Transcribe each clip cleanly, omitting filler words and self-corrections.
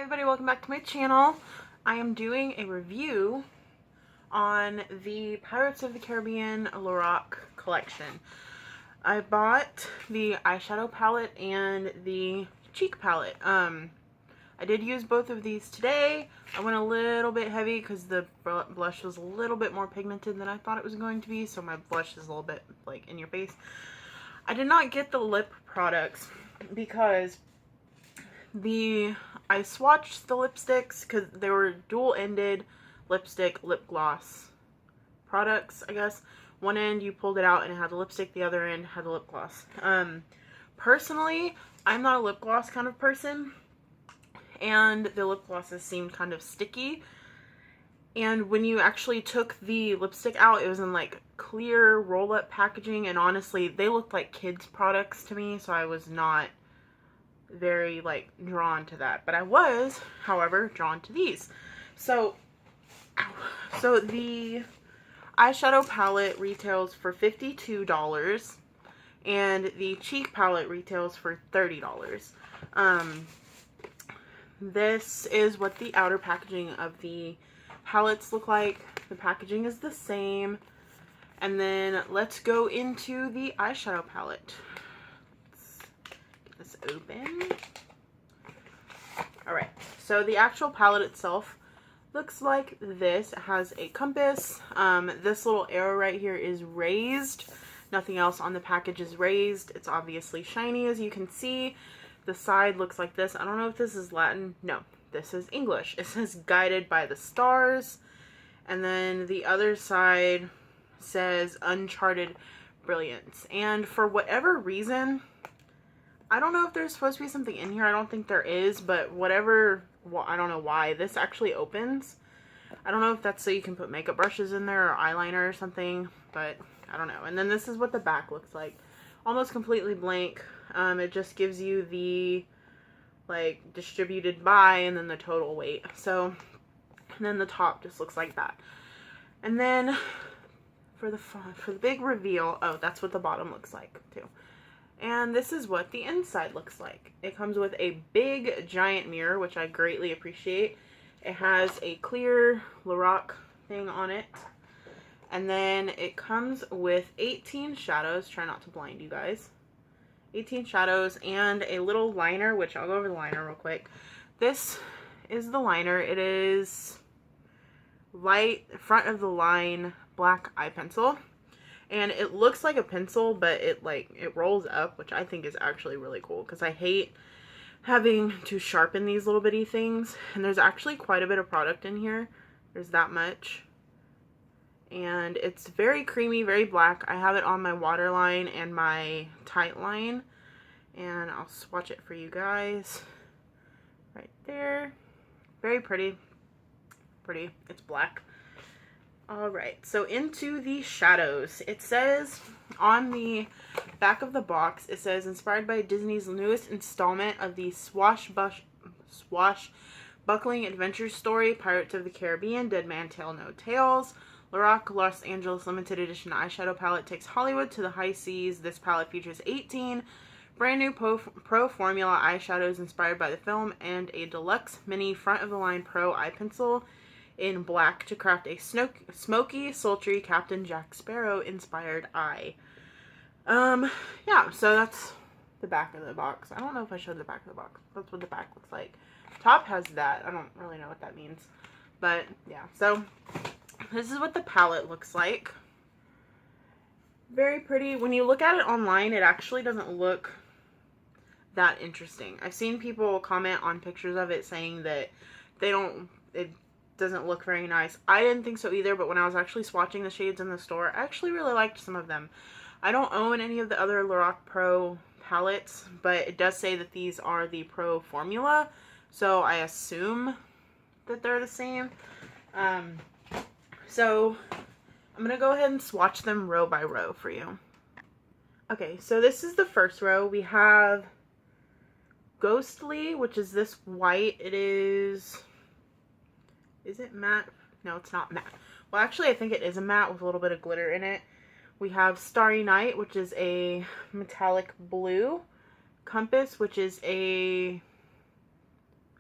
everybody, welcome back to my channel. I am doing a review on the Pirates of the Caribbean Lorac collection. I bought the eyeshadow palette and the cheek palette. I did use both of these today. I went a little bit heavy because the blush was a little bit more pigmented than I thought it was going to be, so my blush is a little bit like in your face. I did not get the lip products because I swatched the lipsticks because they were dual-ended lipstick lip gloss products, I guess. One end you pulled it out and it had the lipstick, the other end had the lip gloss. Personally, I'm not a lip gloss kind of person, and the lip glosses seemed kind of sticky. And when you actually took the lipstick out, it was in like clear roll-up packaging, and honestly, they looked like kids' products to me, so I was not very like drawn to that. But I was, however, drawn to these. So the eyeshadow palette retails for $52 and the cheek palette retails for $30. This is what the outer packaging of the palettes look like. The packaging is the same. And then let's go into the eyeshadow palette. Let's get this open. Alright, so the actual palette itself looks like this. It has a compass. This little arrow right here is raised. Nothing else on the package is raised. It's obviously shiny, as you can see. The side looks like this. I don't know if this is Latin. No, this is English. It says guided by the stars. And then the other side says uncharted brilliance. And for whatever reason, I don't know if there's supposed to be something in here. I don't think there is, but whatever, well, I don't know why. This actually opens. I don't know if that's so you can put makeup brushes in there or eyeliner or something, but I don't know. And then this is what the back looks like. Almost completely blank. It just gives you the like distributed by and then the total weight. So, and then the top just looks like that. And then for the big reveal, oh, that's what the bottom looks like too. And this is what the inside looks like. It comes with a big giant mirror, which I greatly appreciate. It has a clear Lorac thing on it. And then it comes with 18 shadows. Try not to blind you guys. 18 shadows and a little liner, which I'll go over the liner real quick. This is the liner. It is light front of the line black eye pencil. And it looks like a pencil, but it rolls up, which I think is actually really cool because I hate having to sharpen these little bitty things. And there's actually quite a bit of product in here. There's that much. And it's very creamy, very black. I have it on my waterline and my tight line. And I'll swatch it for you guys. Right there. Very pretty. Pretty. It's black. Alright, so into the shadows. It says on the back of the box, it says, inspired by Disney's newest installment of the swashbuckling adventure story, Pirates of the Caribbean, Dead Man Tell No Tales. Lorac Los Angeles limited edition eyeshadow palette takes Hollywood to the high seas. This palette features 18 brand new pro formula eyeshadows inspired by the film and a deluxe mini front of the line pro eye pencil in black to craft a smoky, sultry Captain Jack Sparrow inspired eye. Yeah, so that's the back of the box. I don't know if I showed the back of the box. That's what the back looks like. Top has that. I don't really know what that means. But, yeah, so this is what the palette looks like. Very pretty. When you look at it online, it actually doesn't look that interesting. I've seen people comment on pictures of it saying that it doesn't look very nice. I didn't think so either, but when I was actually swatching the shades in the store, I actually really liked some of them. I don't own any of the other Lorac Pro palettes, but it does say that these are the Pro Formula, so I assume that they're the same. So I'm going to go ahead and swatch them row by row for you. Okay, so this is the first row. We have Ghostly, which is this white. It is it matte? No, it's not matte. Well, actually, I think it is a matte with a little bit of glitter in it. We have Starry Night, which is a metallic blue. Compass, which is a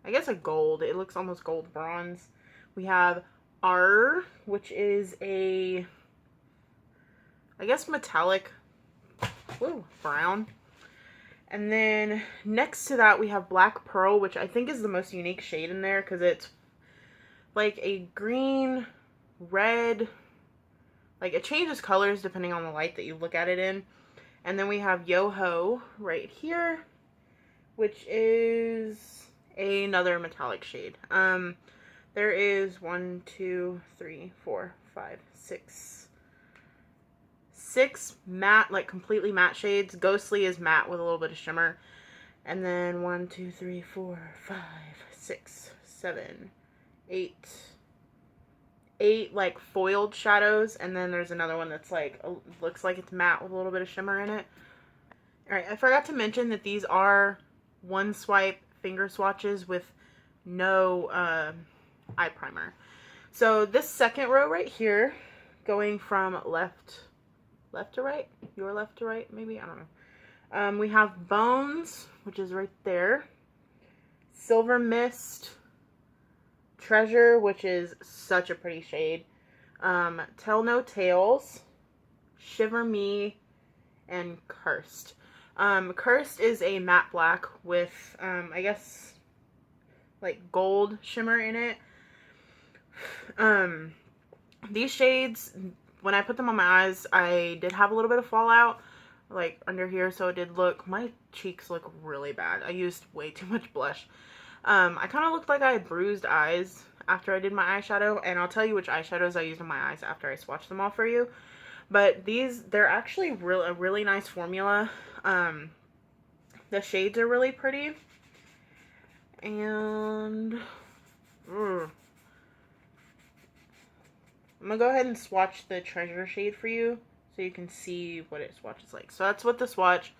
I guess a gold. It looks almost gold bronze. We have R, which is a, I guess, metallic, brown. And then next to that we have Black Pearl, which I think is the most unique shade in there because it's like a green, red, like it changes colors depending on the light that you look at it in. And then we have Yo-Ho right here, which is another metallic shade. There is 1, 2, 3, 4, 5, 6 matte, like completely matte shades. Ghostly is matte with a little bit of shimmer. And then 1, 2, 3, 4, 5, 6, 7, 8 like foiled shadows, and then there's another one that's like looks like it's matte with a little bit of shimmer in it. All right, I forgot to mention that these are one swipe finger swatches with no eye primer. So this second row right here, going from left to right, your left to right, maybe, I don't know. We have Bones, which is right there. Silver Mist, Treasure, which is such a pretty shade. Tell No Tales, Shiver Me, and Cursed. Cursed is a matte black with, I guess, like gold shimmer in it. These shades, when I put them on my eyes, I did have a little bit of fallout, like under here, so it did look, my cheeks look really bad. I used way too much blush. I kind of looked like I had bruised eyes after I did my eyeshadow, and I'll tell you which eyeshadows I used on my eyes after I swatched them all for you. But these, they're actually a really nice formula. The shades are really pretty. And I'm gonna go ahead and swatch the Treasure shade for you so you can see what it swatches like. So that's what the swatch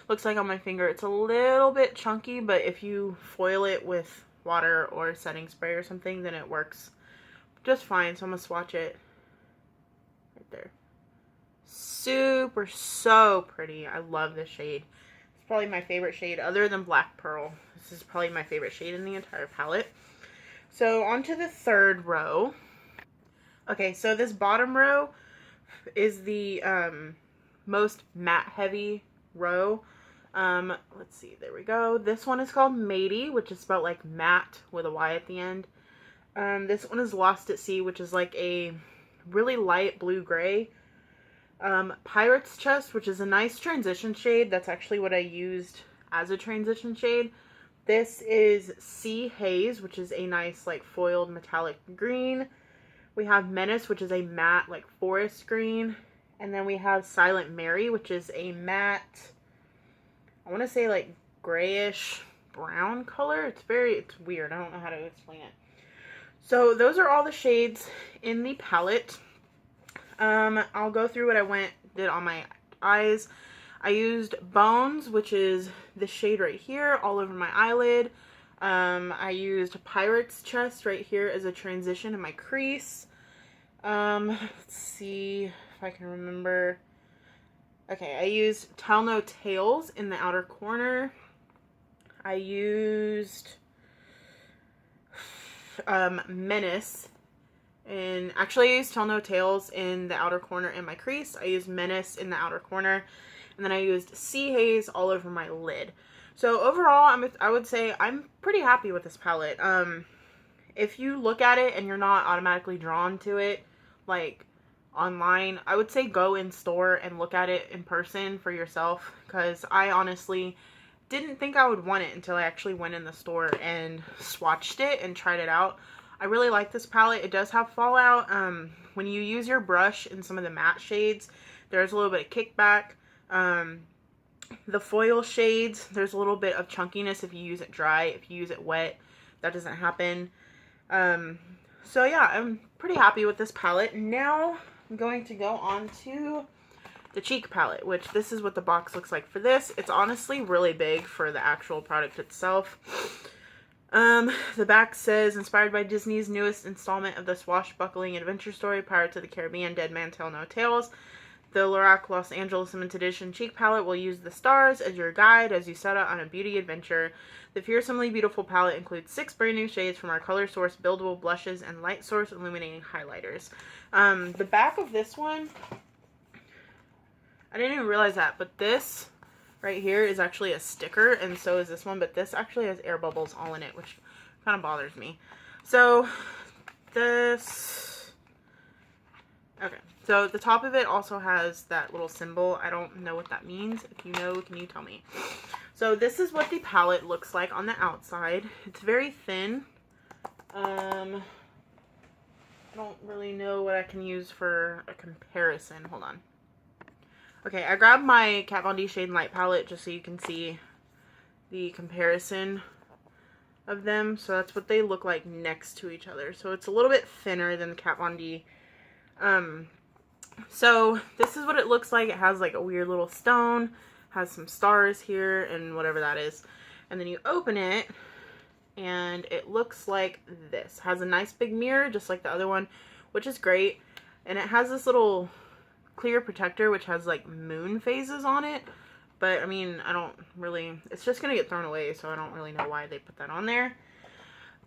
looks like on my finger. It's a little bit chunky, but if you foil it with water or setting spray or something, then it works just fine. So I'm gonna swatch it right there. Super, so pretty. I love this shade. It's probably my favorite shade other than Black Pearl. This is probably my favorite shade in the entire palette. So on to the third row. Okay, so this bottom row is the most matte heavy row. Let's see, there we go. This one is called Matey, which is spelled like matte with a Y at the end. This one is Lost at Sea, which is like a really light blue-gray. Pirate's Chest, which is a nice transition shade. That's actually what I used as a transition shade. This is Sea Haze, which is a nice like foiled metallic green. We have Menace, which is a matte like forest green. And then we have Silent Mary, which is a matte, I want to say like grayish brown color. It's weird. I don't know how to explain it. So those are all the shades in the palette. I'll go through what I did on my eyes. I used Bones, which is the shade right here, all over my eyelid. I used Pirate's Chest right here as a transition in my crease. Let's see if I can remember. Okay, I used Tell No Tales in the outer corner. I used Menace. And actually I used Tell No Tales in the outer corner in my crease. I used Menace in the outer corner. And then I used Sea Haze all over my lid. So overall, I would say I'm pretty happy with this palette. If you look at it and you're not automatically drawn to it, like online, I would say go in store and look at it in person for yourself. Because I honestly didn't think I would want it until I actually went in the store and swatched it and tried it out. I really like this palette. It does have fallout. When you use your brush in some of the matte shades, there's a little bit of kickback. The foil shades, there's a little bit of chunkiness if you use it dry. If you use it wet, that doesn't happen. So yeah, I'm pretty happy with this palette. Now I'm going to go on to the cheek palette, which this is what the box looks like for this. It's honestly really big for the actual product itself. The back says, inspired by Disney's newest installment of the swashbuckling adventure story, Pirates of the Caribbean, Dead Man Tell No Tales. The Lorac Los Angeles Limited Edition Cheek Palette will use the stars as your guide as you set out on a beauty adventure. The fearsomely beautiful palette includes 6 brand new shades from our Color Source buildable blushes and Light Source illuminating highlighters. The back of this one, I didn't even realize that, but this right here is actually a sticker, and so is this one, but this actually has air bubbles all in it, which kind of bothers me. So this, okay, so the top of it also has that little symbol. I don't know what that means. If you know, can you tell me? So this is what the palette looks like on the outside. It's very thin. I don't really know what I can use for a comparison. Hold on. Okay, I grabbed my Kat Von D Shade and Light palette just so you can see the comparison of them. So that's what they look like next to each other. So it's a little bit thinner than the Kat Von D. So this is what it looks like. It has like a weird little stone, has some stars here and whatever that is. And then you open it and it looks like this. Has a nice big mirror just like the other one, which is great. And it has this little clear protector which has like moon phases on it, but I mean, I don't really, it's just gonna get thrown away, so I don't really know why they put that on there.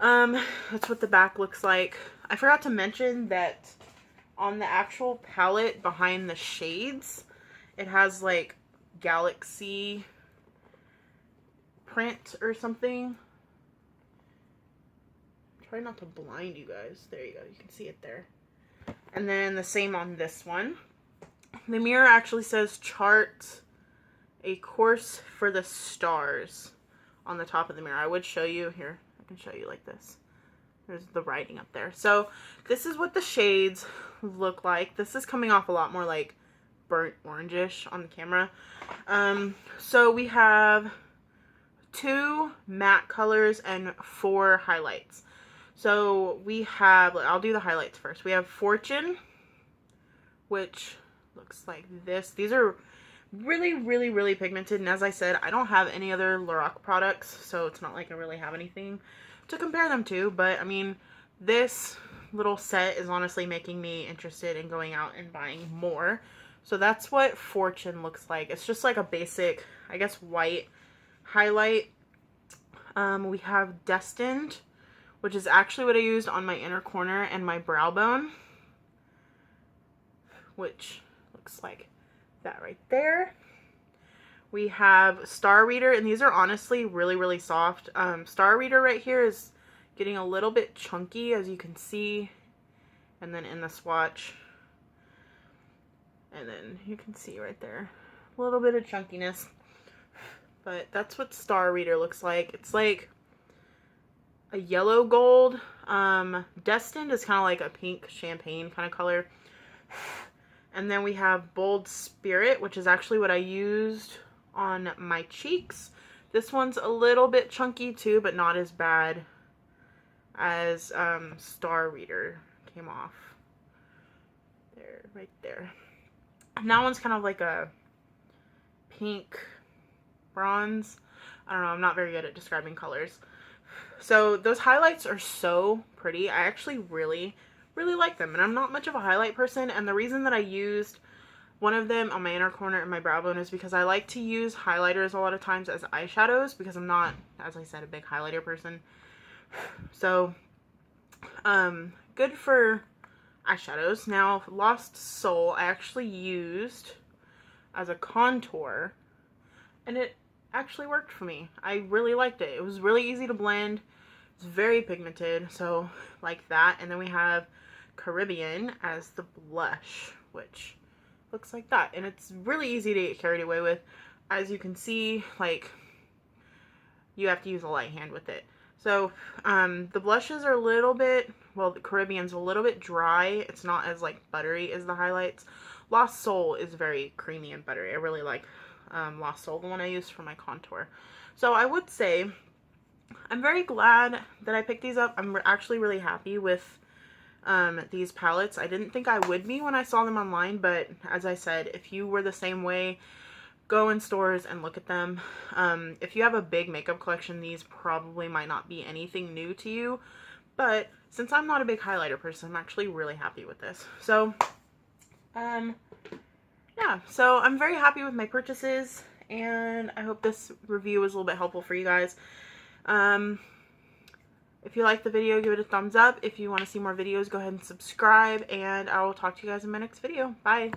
That's what the back looks like. I forgot to mention that on the actual palette behind the shades, it has like galaxy print or something. Try not to blind you guys. There you go, you can see it there. And then the same on this one. The mirror actually says chart a course for the stars on the top of the mirror. I would show you here. I can show you like this. There's the writing up there. So this is what the shades look like. This is coming off a lot more like burnt orangish on the camera. So we have 2 matte colors and 4 highlights. So we have, I'll do the highlights first. We have Fortune, which looks like this. These are really, really, really pigmented. And as I said, I don't have any other Lorac products, so it's not like I really have anything to compare them to. But I mean, this little set is honestly making me interested in going out and buying more. So that's what Fortune looks like. It's just like a basic, I guess, white highlight. We have Destined, which is actually what I used on my inner corner and my brow bone, which looks like that right there. We have Star Reader, and these are honestly really, really soft. Star Reader right here is getting a little bit chunky, as you can see, and then in the swatch, and then you can see right there a little bit of chunkiness, but that's what Star Reader looks like. It's like a yellow gold. Destined is kind of like a pink champagne kind of color. And then we have Bold Spirit, which is actually what I used on my cheeks. This one's a little bit chunky too, but not as bad as Star Reader came off. There, right there. And that one's kind of like a pink bronze. I don't know, I'm not very good at describing colors. So those highlights are so pretty. I actually really like them, and I'm not much of a highlight person, and the reason that I used one of them on my inner corner and my brow bone is because I like to use highlighters a lot of times as eyeshadows, because I'm not, as I said, a big highlighter person. So good for eyeshadows. Now Lost Soul I actually used as a contour, and it actually worked for me. I really liked it. It was really easy to blend. It's very pigmented, so like that. And then we have Caribbean as the blush, which looks like that, and it's really easy to get carried away with. As you can see, like, you have to use a light hand with it. So the blushes are a little bit, well, the Caribbean's a little bit dry. It's not as like buttery as the highlights. Lost Soul is very creamy and buttery. I really like Lost Soul, the one I used for my contour. So I would say I'm very glad that I picked these up. I'm actually really happy with these palettes. I didn't think I would be when I saw them online, but as I said, if you were the same way, go in stores and look at them. If you have a big makeup collection, these probably might not be anything new to you, but since I'm not a big highlighter person, I'm actually really happy with this. So yeah, so I'm very happy with my purchases, and I hope this review was a little bit helpful for you guys. If you like the video, give it a thumbs up. If you want to see more videos, go ahead and subscribe, and I will talk to you guys in my next video. Bye!